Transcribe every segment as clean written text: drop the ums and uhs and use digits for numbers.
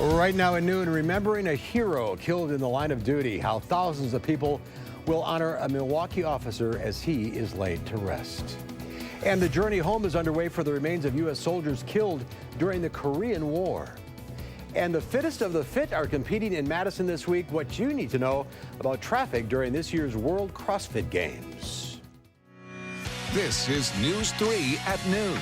Right now at noon, remembering a hero killed in the line of duty, how thousands of people will honor a Milwaukee officer as he is laid to rest. And the journey home is underway for the remains of U.S. soldiers killed during the Korean War. And the fittest of the fit are competing in Madison this week. What you need to know about traffic during this year's World CrossFit Games. This is News 3 at noon.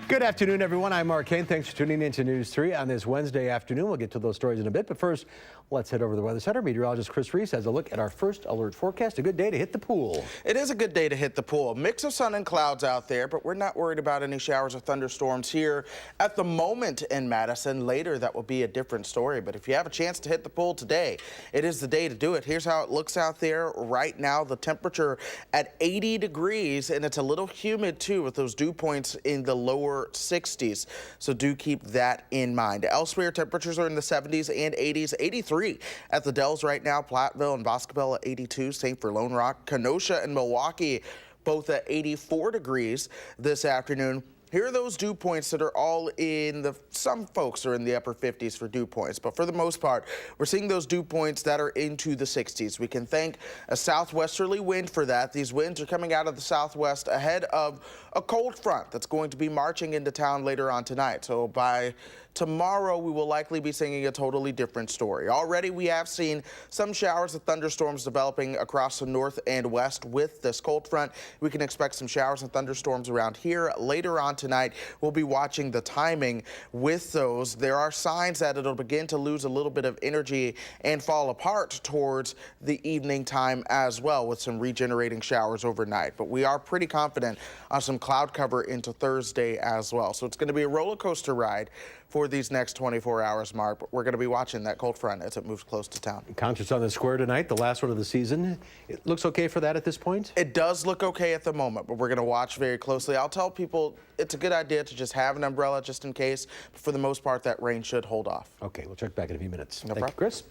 Good afternoon, everyone. I'm Mark Kane. Thanks for tuning in to News 3 on this Wednesday afternoon. We'll get to those stories in a bit, but first, let's head over to the Weather Center. Meteorologist Chris Reese has a look at our first alert forecast. A good day to hit the pool. It is a good day to hit the pool. A mix of sun and clouds out there, but we're not worried about any showers or thunderstorms here at the moment in Madison. Later, that will be a different story, but if you have a chance to hit the pool today, it is the day to do it. Here's how it looks out there right now. The temperature at 80 degrees, and it's a little humid too with those dew points in the lower 60s. So do keep that in mind. Elsewhere, temperatures are in the 70s and 80s. 83 at the Dells right now. Platteville and Boscobel at 82. Same for Lone Rock. Kenosha and Milwaukee both at 84 degrees this afternoon. Here are those dew points that are all in the, some folks are in the upper 50s for dew points, but for the most part, we're seeing those dew points that are into the 60s. We can thank a southwesterly wind for that. These winds are coming out of the southwest ahead of a cold front that's going to be marching into town later on tonight. So by tomorrow, we will likely be singing a totally different story. Already, we have seen some showers and thunderstorms developing across the north and west with this cold front. We can expect some showers and thunderstorms around here later on tonight. We'll be watching the timing with those. There are signs that it'll begin to lose a little bit of energy and fall apart towards the evening time as well, with some regenerating showers overnight. But we are pretty confident on some cloud cover into Thursday as well. So it's going to be a roller coaster ride for these next 24 hours, Mark. But we're going to be watching that cold front as it moves close to town. Concerts on the Square tonight, the last one of the season. It looks okay for that at this point? It does look okay at the moment, but we're going to watch very closely. I'll tell people it's a good idea to just have an umbrella just in case, but for the most part, that rain should hold off. Okay, we'll check back in a few minutes. No Thank problem. you, Chris.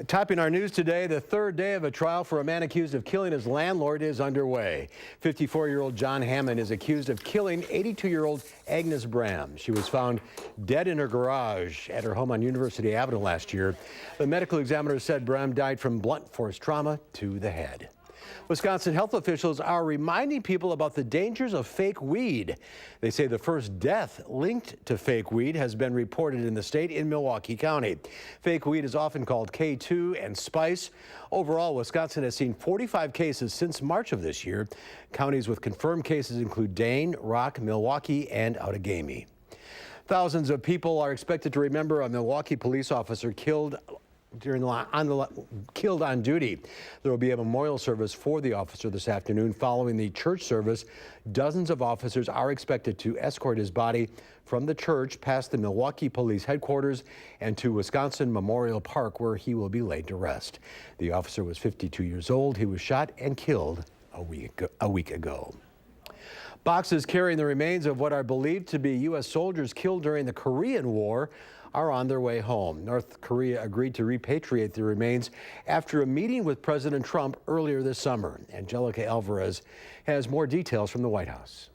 Topping our news today, the third day of a trial for a man accused of killing his landlord is underway. 54-year-old John Hammond is accused of killing 82-year-old Agnes Bram. She was found dead in her garage at her home on University Avenue last year. The medical examiner said Bram died from blunt force trauma to the head. Wisconsin health officials are reminding people about the dangers of fake weed. They say the first death linked to fake weed has been reported in the state in Milwaukee County. Fake weed is often called K2 and spice. Overall, Wisconsin has seen 45 cases since March of this year. Counties with confirmed cases include Dane, Rock, Milwaukee, and Outagamie. Thousands of people are expected to remember a Milwaukee police officer killed on duty. There will be a memorial service for the officer this afternoon. Following the church service, dozens of officers are expected to escort his body from the church past the Milwaukee Police Headquarters and to Wisconsin Memorial Park, where he will be laid to rest. The officer was 52 years old. He was shot and killed a week ago. Boxes carrying the remains of what are believed to be U.S. soldiers killed during the Korean War are on their way home. North Korea agreed to repatriate the remains after a meeting with President Trump earlier this summer. Angelica Alvarez has more details from the White House.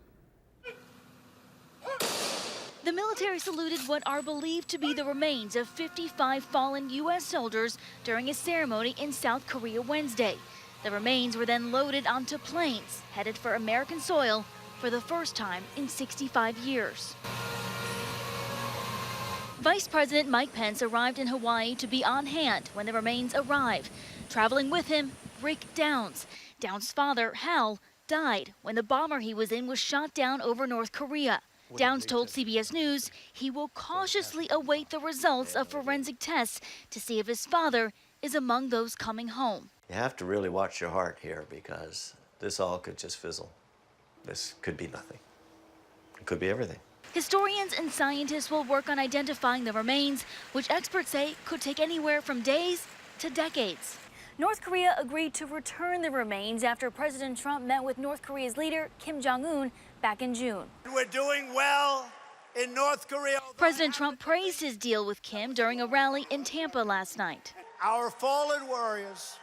The military saluted what are believed to be the remains of 55 fallen U.S. soldiers during a ceremony in South Korea Wednesday. The remains were then loaded onto planes, headed for American soil for the first time in 65 years. Vice President Mike Pence arrived in Hawaii to be on hand when the remains arrive. Traveling with him, Rick Downs. Downs' father, Hal, died when the bomber he was in was shot down over North Korea. Downs told CBS News he will cautiously await the results of forensic tests to see if his father is among those coming home. You have to really watch your heart here, because this all could just fizzle. This could be nothing. It could be everything. Historians and scientists will work on identifying the remains, which experts say could take anywhere from days to decades. North Korea agreed to return the remains after President Trump met with North Korea's leader, Kim Jong-un, back in June. We're doing well in North Korea. President Trump praised his deal with Kim during a rally in Tampa last night. Our fallen warriors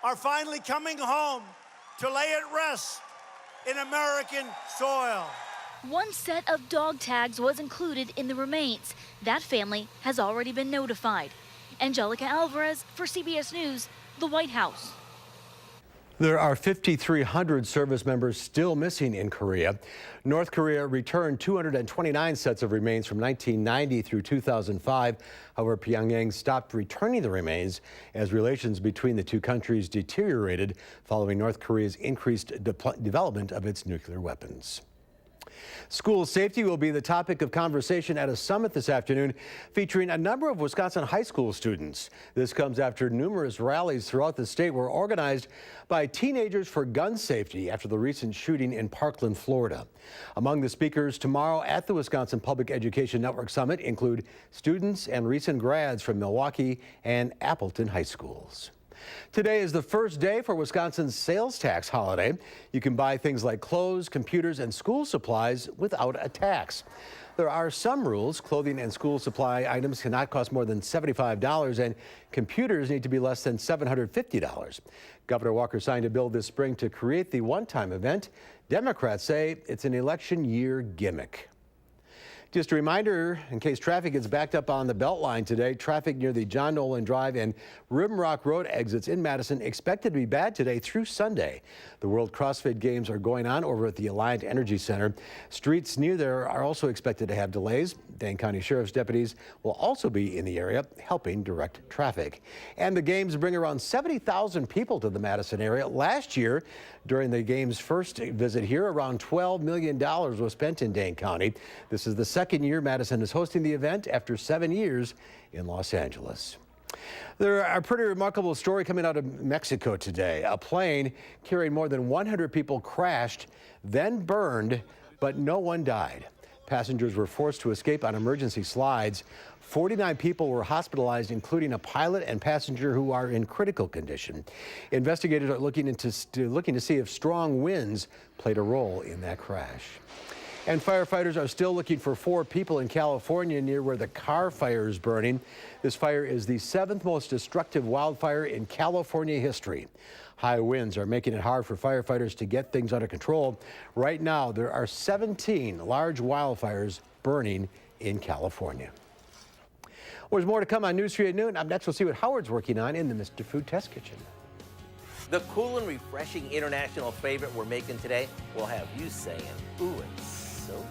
are finally coming home to lay at rest in American soil. One set of dog tags was included in the remains. That family has already been notified. Angelica Alvarez for CBS News, the White House. There are 5,300 service members still missing in Korea. North Korea returned 229 sets of remains from 1990 through 2005. However, Pyongyang stopped returning the remains as relations between the two countries deteriorated following North Korea's increased development of its nuclear weapons. School safety will be the topic of conversation at a summit this afternoon featuring a number of Wisconsin high school students. This comes after numerous rallies throughout the state were organized by teenagers for gun safety after the recent shooting in Parkland, Florida. Among the speakers tomorrow at the Wisconsin Public Education Network Summit include students and recent grads from Milwaukee and Appleton high schools. Today is the first day for Wisconsin's sales tax holiday. You can buy things like clothes, computers, and school supplies without a tax. There are some rules. Clothing and school supply items cannot cost more than $75, and computers need to be less than $750. Governor Walker signed a bill this spring to create the one-time event. Democrats say it's an election year gimmick. Just a reminder, in case traffic gets backed up on the Beltline today, traffic near the John Nolan Drive and Rimrock Road exits in Madison expected to be bad today through Sunday. The World CrossFit Games are going on over at the Alliant Energy Center. Streets near there are also expected to have delays. Dane County Sheriff's deputies will also be in the area helping direct traffic. And the games bring around 70,000 people to the Madison area. Last year, during the game's first visit here, around $12 million was spent in Dane County. This is the second year Madison is hosting the event after 7 years in Los Angeles. There are a pretty remarkable story coming out of Mexico today. A plane carrying more than 100 people crashed, then burned, but no one died. Passengers were forced to escape on emergency slides. 49 people were hospitalized, including a pilot and passenger who are in critical condition. Investigators are looking to see if strong winds played a role in that crash. And firefighters are still looking for 4 people in California near where the car fire is burning. This fire is the 7th most destructive wildfire in California history. High winds are making it hard for firefighters to get things under control. Right now, there are 17 large wildfires burning in California. Well, there's more to come on News 3 at noon. Up next, we'll see what Howard's working on in the Mr. Food Test Kitchen. The cool and refreshing international favorite we're making today will have you saying, ooh, it's so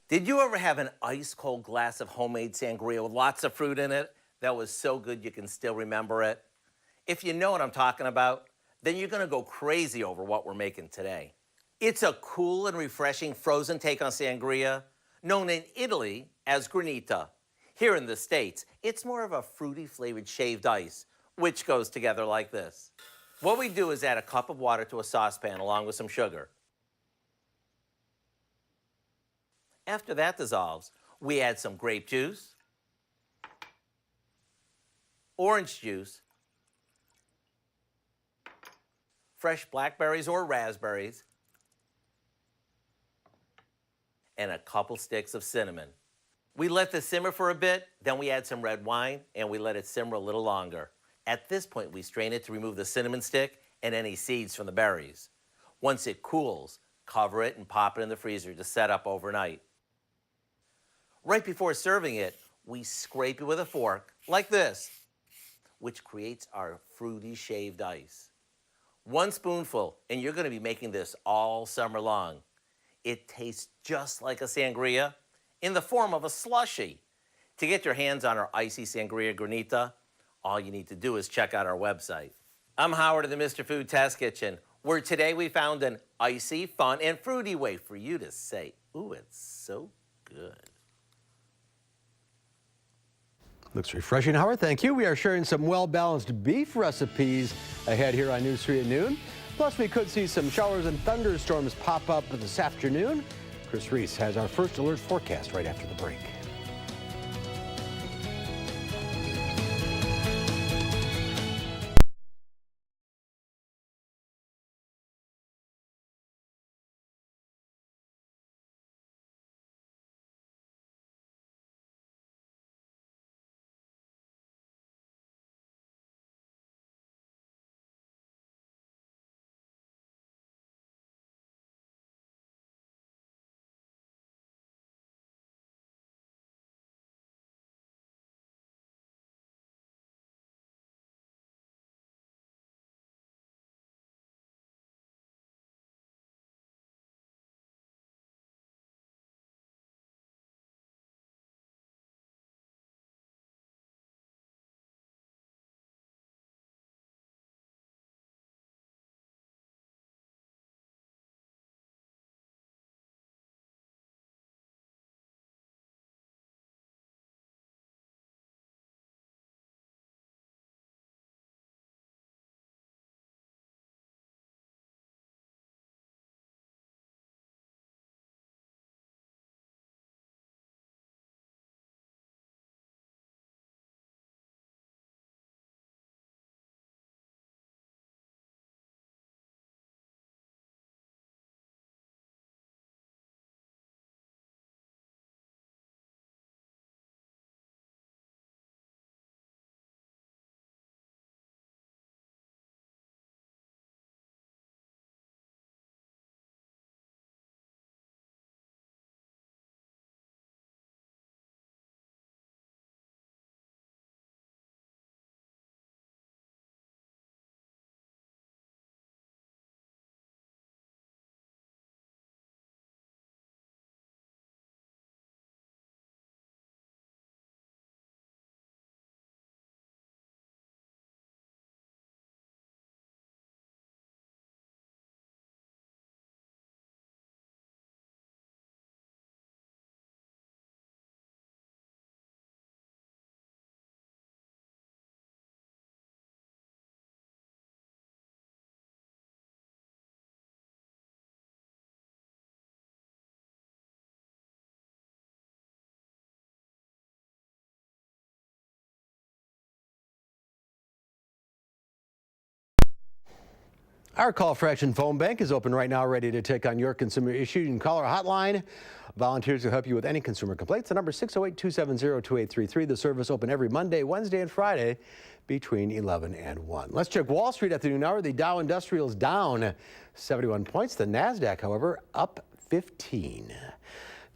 Did you ever have an ice-cold glass of homemade sangria with lots of fruit in it that was so good you can still remember it? If you know what I'm talking about, then you're gonna go crazy over what we're making today. It's a cool and refreshing frozen take on sangria, known in Italy as granita. Here in the States, it's more of a fruity flavored shaved ice, which goes together like this. What we do is add a cup of water to a saucepan along with some sugar. After that dissolves, we add some grape juice, orange juice, fresh blackberries or raspberries, and a couple sticks of cinnamon. We let this simmer for a bit, then we add some red wine, and we let it simmer a little longer. At this point, we strain it to remove the cinnamon stick and any seeds from the berries. Once it cools, cover it and pop it in the freezer to set up overnight. Right before serving it, we scrape it with a fork, like this, which creates our fruity shaved ice. 1 spoonful, and you're gonna be making this all summer long. It tastes just like a sangria in the form of a slushie. To get your hands on our icy sangria granita, all you need to do is check out our website. I'm Howard of the Mr. Food Test Kitchen, where today we found an icy, fun, and fruity way for you to say, ooh, it's so good. Looks refreshing, Howard. Thank you. We are sharing some well-balanced beef recipes ahead here on News 3 at noon. Plus, we could see some showers and thunderstorms pop up this afternoon. Chris Reese has our first alert forecast right after the break. Our call for action phone bank is open right now, ready to take on your consumer issue. You can call our hotline. Volunteers will help you with any consumer complaints. The number is 608-270-2833. The service open every Monday, Wednesday, and Friday between 11 and 1. Let's check Wall Street at the noon hour. The Dow Industrial is down 71 points. The NASDAQ, however, up 15.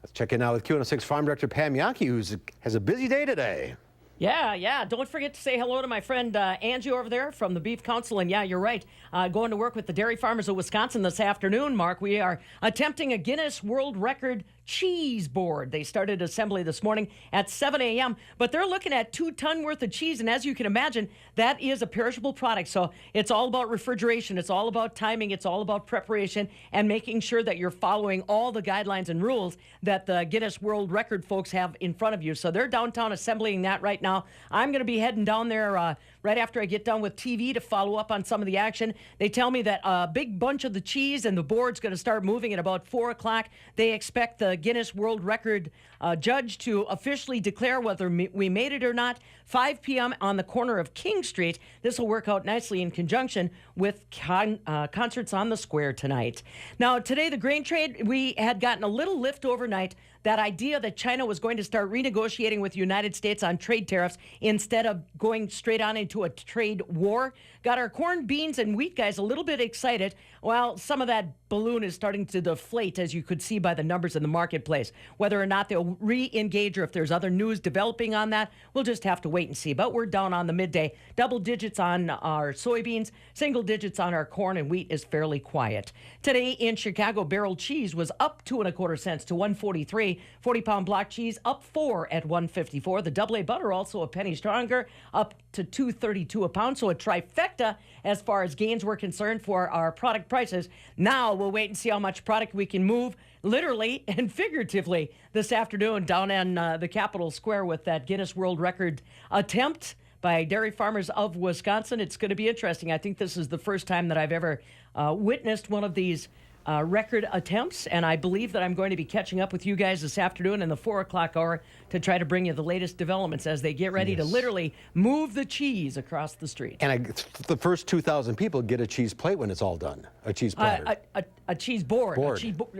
Let's check in now with Q106 Farm Director Pam Yankee, who has a busy day today. Yeah. Don't forget to say hello to my friend Angie over there from the Beef Council. And yeah, you're right. Going to work with the dairy farmers of Wisconsin this afternoon, Mark. We are attempting a Guinness World Record cheese board. They started assembly this morning at 7 a.m., but they're looking at 2 ton worth of cheese. And as you can imagine, that is a perishable product. So it's all about refrigeration. It's all about timing. It's all about preparation and making sure that you're following all the guidelines and rules that the Guinness World Record folks have in front of you. So they're downtown assembling that right now. I'm going to be heading down there right after I get done with TV to follow up on some of the action. They tell me that a big bunch of the cheese and the board's going to start moving at about 4 o'clock. They expect the Guinness World Record judge to officially declare whether we made it or not. 5 p.m. on the corner of King Street. This will work out nicely in conjunction with concerts on the square tonight. Now, today, the grain trade, we had gotten a little lift overnight. That idea that China was going to start renegotiating with the United States on trade tariffs instead of going straight on into a trade war got our corn, beans, and wheat guys a little bit excited. Well, some of that balloon is starting to deflate, as you could see by the numbers in the marketplace. Whether or not they'll re-engage or if there's other news developing on that, we'll just have to wait and see. But we're down on the midday. Double digits on our soybeans, single digits on our corn, and wheat is fairly quiet. Today in Chicago, barrel cheese was up 2 1/4 cents to $1.43. 40-pound block cheese up 4 at $1.54. The AA butter also a penny stronger, up to $2.32 a pound. So a trifecta as far as gains were concerned for our product prices. Now we'll wait and see how much product we can move literally and figuratively this afternoon down in the Capitol Square with that Guinness World Record attempt by dairy farmers of Wisconsin. It's going to be interesting. I think this is the first time that I've ever witnessed one of these record attempts, and I believe that I'm going to be catching up with you guys this afternoon in the 4 o'clock hour to try to bring you the latest developments as they get ready to literally move the cheese across the street. And the first 2,000 people get a cheese plate when it's all done, a cheese platter. A cheese board.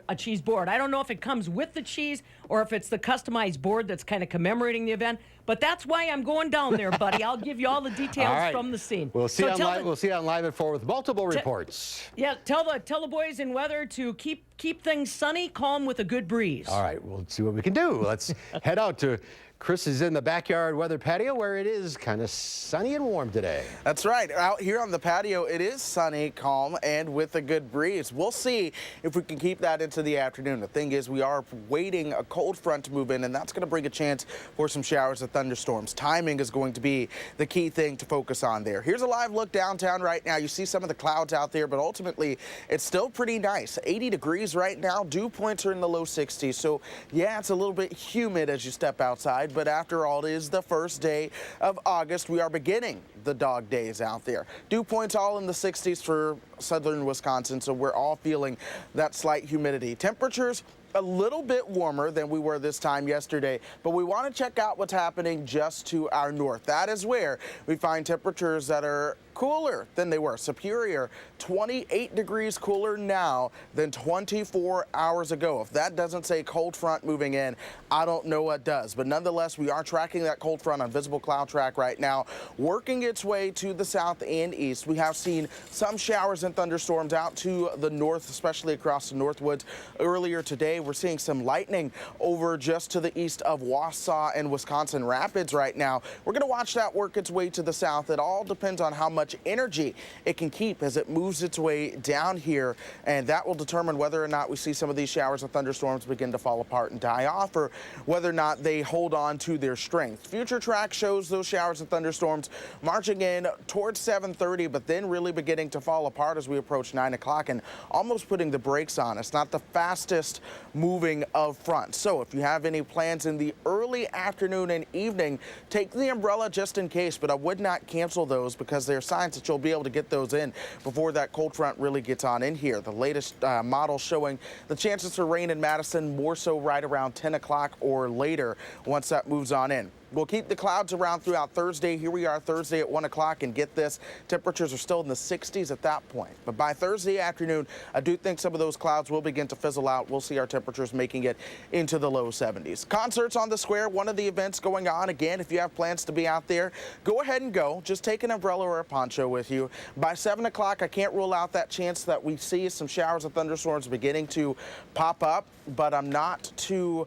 A cheese board. I don't know if it comes with the cheese or if it's the customized board that's kind of commemorating the event, but that's why I'm going down there, buddy. I'll give you all the details from the scene. We'll see we'll see on Live at 4 with multiple reports. Yeah, tell the boys in weather to keep things sunny, calm with a good breeze. All right, we'll see what we can do. Let's head out to Chris is in the backyard weather patio where it is kind of sunny and warm today. That's right. Out here on the patio, it is sunny, calm, and with a good breeze. We'll see if we can keep that into the afternoon. The thing is, we are waiting a cold front to move in, and that's going to bring a chance for some showers and thunderstorms. Timing is going to be the key thing to focus on there. Here's a live look downtown right now. You see some of the clouds out there, but ultimately, it's still pretty nice. 80 degrees right now. Dew points are in the low 60s. So, yeah, it's a little bit humid as you step outside. But after all, it is the first day of August. We are beginning the dog days out there. Dew points all in the 60s for southern Wisconsin, so we're all feeling that slight humidity. Temperatures a little bit warmer than we were this time yesterday, but we want to check out what's happening just to our north. That is where we find temperatures that are cooler than they were. Superior, 28 degrees cooler now than 24 hours ago. If that doesn't say cold front moving in, I don't know what does. But nonetheless, we are tracking that cold front on visible cloud track right now, working its way to the south and east. We have seen some showers and thunderstorms out to the north, especially across the Northwoods. Earlier today, we're seeing some lightning over just to the east of Wausau and Wisconsin Rapids right now. We're going to watch that work its way to the south. It all depends on how much energy it can keep as it moves its way down here, and that will determine whether or not we see some of these showers and thunderstorms begin to fall apart and die off, or whether or not they hold on to their strength. Future track shows those showers and thunderstorms marching in towards 7:30, but then really beginning to fall apart as we approach 9 o'clock and almost putting the brakes on. It's not the fastest moving of fronts. So if you have any plans in the early afternoon and evening, take the umbrella just in case, but I would not cancel those because they're signs that you'll be able to get those in before that cold front really gets on in here. The latest model showing the chances for rain in Madison more so right around 10 o'clock or later once that moves on in. We'll keep the clouds around throughout Thursday. Here we are Thursday at 1 o'clock, and get this, temperatures are still in the 60s at that point. But by Thursday afternoon, I do think some of those clouds will begin to fizzle out. We'll see our temperatures making it into the low 70s. Concerts on the square, one of the events going on. Again, if you have plans to be out there, go ahead and go. Just take an umbrella or a poncho with you. By 7 o'clock, I can't rule out that chance that we see some showers and thunderstorms beginning to pop up, but I'm not too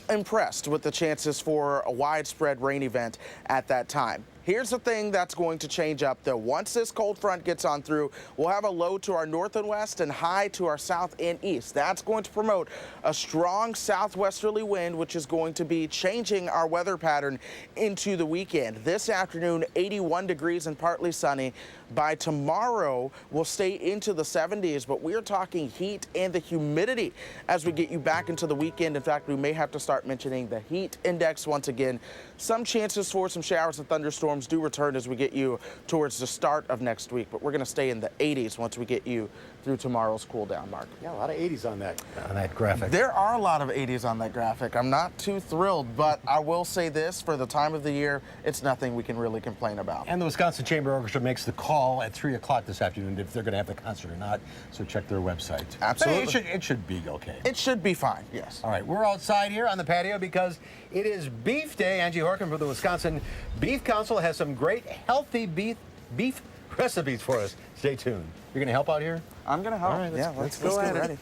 impressed with the chances for a widespread rain event at that time. Here's the thing that's going to change up, though. Once this cold front gets on through, we'll have a low to our north and west and high to our south and east. That's going to promote a strong southwesterly wind, which is going to be changing our weather pattern into the weekend. This afternoon, 81 degrees and partly sunny. By tomorrow, we'll stay into the 70s, but we're talking heat and the humidity as we get you back into the weekend. In fact, we may have to start mentioning the heat index once again. Some chances for some showers and thunderstorms do return as we get you towards the start of next week, but we're going to stay in the 80s once we get you through tomorrow's cool down, Mark. Yeah, a lot of 80s on that graphic. There are a lot of 80s on that graphic. I'm not too thrilled, but I will say this, for the time of the year, it's nothing we can really complain about. And the Wisconsin Chamber Orchestra makes the call at 3 o'clock this afternoon if they're going to have the concert or not, so check their website. Absolutely. But it should be okay. It should be fine, yes. All right, we're outside here on the patio because it is Beef Day. Angie Horkham from the Wisconsin Beef Council has some great healthy beef recipes for us. Stay tuned. You're going to help out here? I'm going to help. All right, let's go get at it. ready.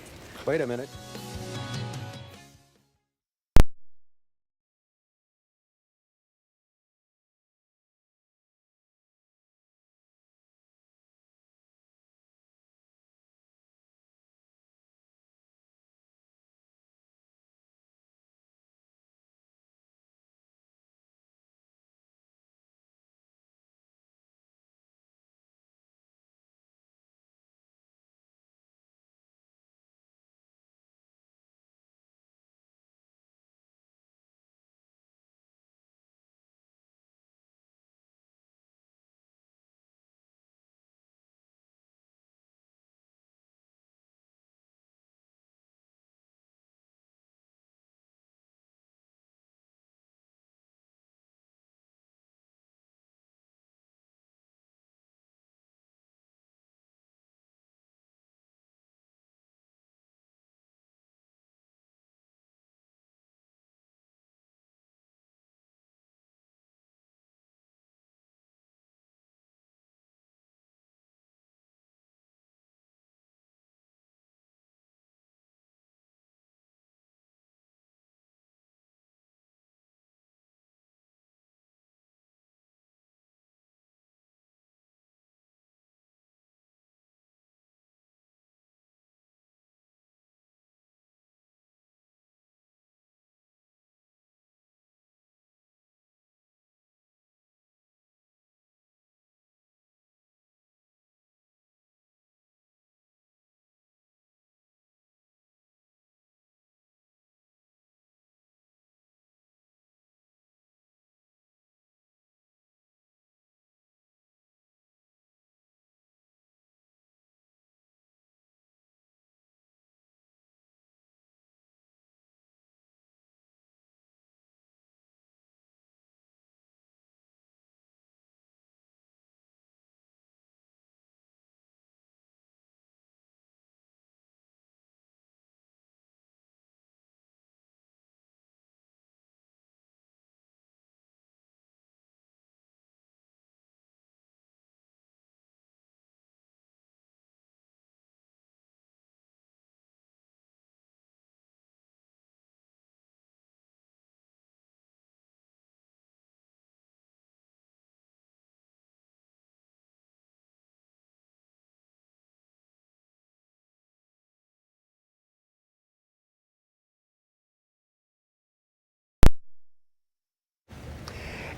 Wait a minute.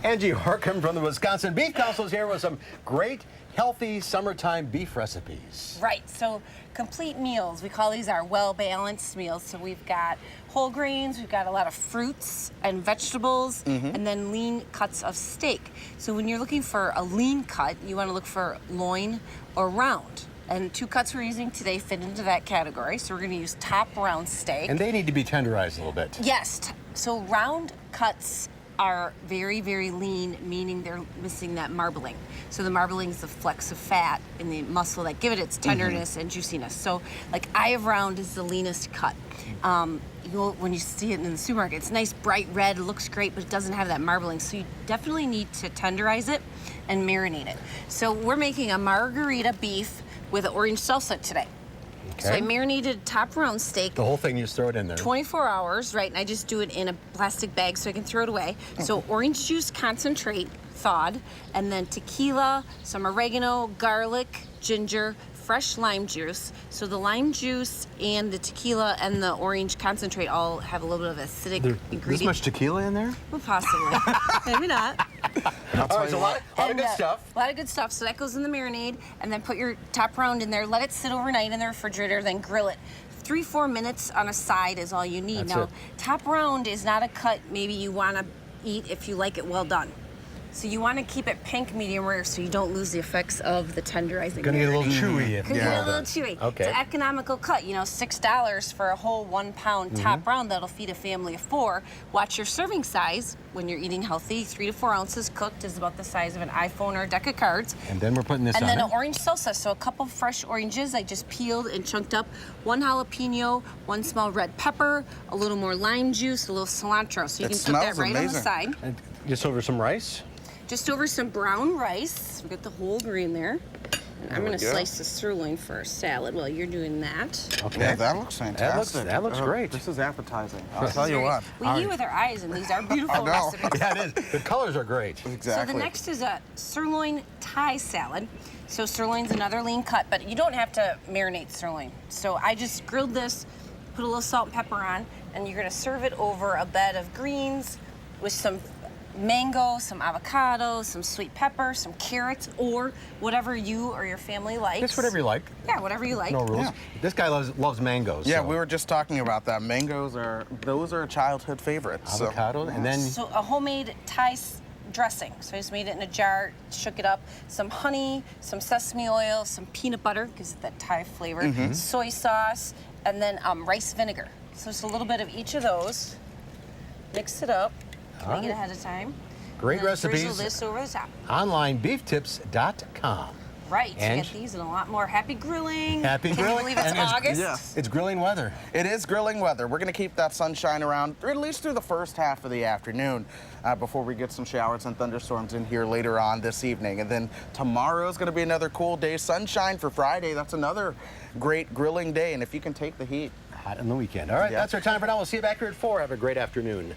Angie Horkham from the Wisconsin Beef Council is here with some great, healthy summertime beef recipes. Right, so complete meals. We call these our well-balanced meals. So we've got whole grains, we've got a lot of fruits and vegetables, and then lean cuts of steak. So when you're looking for a lean cut, you want to look for loin or round. And 2 cuts we're using today fit into that category. So we're going to use top round steak. And they need to be tenderized a little bit. Yes, so round cuts are very, very lean, meaning they're missing that marbling. So the marbling is the flecks of fat in the muscle that give it its tenderness and juiciness. So like eye of round is the leanest cut. When you see it in the supermarket, it's nice, bright red, it looks great, but it doesn't have that marbling. So you definitely need to tenderize it and marinate it. So we're making a margarita beef with an orange salsa today. So I marinated top round steak. The whole thing, you just throw it in there. 24 hours, right? And I just do it in a plastic bag so I can throw it away. So orange juice concentrate, thawed, and then tequila, some oregano, garlic, ginger, fresh lime juice. So the lime juice and the tequila and the orange concentrate all have a little bit of acidic ingredient. This much tequila in there? Well, possibly. Maybe not. All right, so a lot of good stuff. A lot of good stuff. So that goes in the marinade, and then put your top round in there. Let it sit overnight in the refrigerator, then grill it. 3-4 minutes on a side is all you need. That's now, it. top round is not a cut maybe you want to eat if you like it well done. So you want to keep it pink medium rare so you don't lose the effects of the tenderizing. Gonna get a little chewy. Could get a little chewy. Okay. It's an economical cut, you know, $6 for a whole 1 pound top round that'll feed a family of 4. Watch your serving size when you're eating healthy. 3 to 4 ounces cooked is about the size of an iPhone or a deck of cards. And then we're putting this and on then it. an orange salsa, so a couple fresh oranges I just peeled and chunked up, 1 jalapeno, 1 small red pepper, a little more lime juice, a little cilantro. So you can put that right on the side. And just over some rice. Just over some brown rice. We got the whole grain there. And I'm gonna slice the sirloin for a salad while you're doing that. Okay. Yeah, that looks fantastic. That looks great. This is appetizing. I'll tell you what. We eat with our eyes, and these are beautiful I know. recipes. Yeah, it is. The colors are great. Exactly. So the next is a sirloin Thai salad. So sirloin's another lean cut, but you don't have to marinate sirloin. So I just grilled this, put a little salt and pepper on, and you're gonna serve it over a bed of greens with some mango, some avocado, some sweet pepper, some carrots, or whatever you or your family likes. Just whatever you like. Yeah, whatever you like. No rules. Yeah. This guy loves mangoes. Yeah, so. we were just talking about that. Mangoes those are childhood favorites. Avocado, and then So a homemade Thai dressing. So I just made it in a jar, shook it up, some honey, some sesame oil, some peanut butter, gives it that Thai flavor, soy sauce, and then rice vinegar. So just a little bit of each of those. Mix it up. Make it ahead of time. great And then drizzle recipes. this over the top. OnlineBeefTips.com. Right, And you get these and a lot more. Happy grilling. Happy Can grilling. you believe it's And August? It's grilling weather. It is grilling weather. We're going to keep that sunshine around at least through the first half of the afternoon before we get some showers and thunderstorms in here later on this evening. And then tomorrow is going to be another cool day. Sunshine for Friday. That's another great grilling day. And if you can take the heat. Hot on the weekend. All right, Yeah. that's our time for now. We'll see you back here at 4. Have a great afternoon.